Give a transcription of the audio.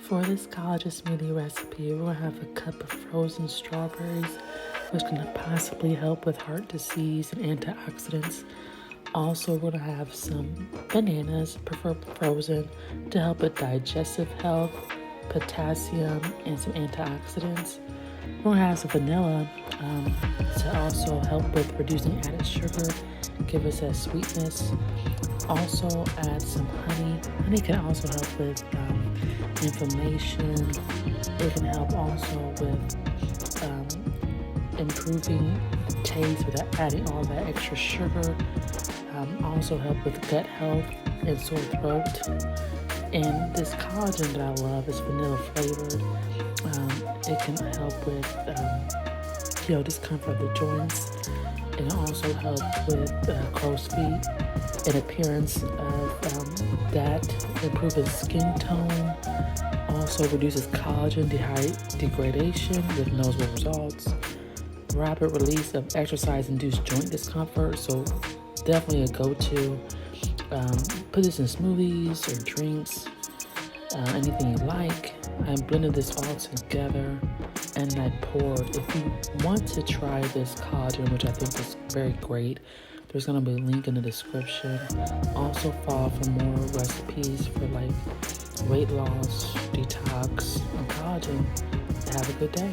For this collagen smoothie recipe, we're going to have a cup of frozen strawberries, which can possibly help with heart disease and antioxidants. Also, we're going to have some bananas, preferably frozen, to help with digestive health, potassium, and some antioxidants. We're going to have some vanilla to also help with reducing added sugar, give us that sweetness. Also add some honey. Honey can also help with inflammation. It can help also with improving the taste without adding all that extra sugar. Also help with gut health and sore throat. And this collagen that I love is vanilla flavored. It can help with discomfort of the joints. It can also help with crow's feet and appearance of that, improves skin tone, also reduces collagen degradation with noticeable results, rapid release of exercise-induced joint discomfort, so definitely a go-to. Put this in smoothies or drinks, anything you like. I blended this all together and I poured. If you want to try this collagen, which I think is very great, there's going to be a link in the description. Also follow for more recipes for like weight loss, detox, and collagen. Have a good day.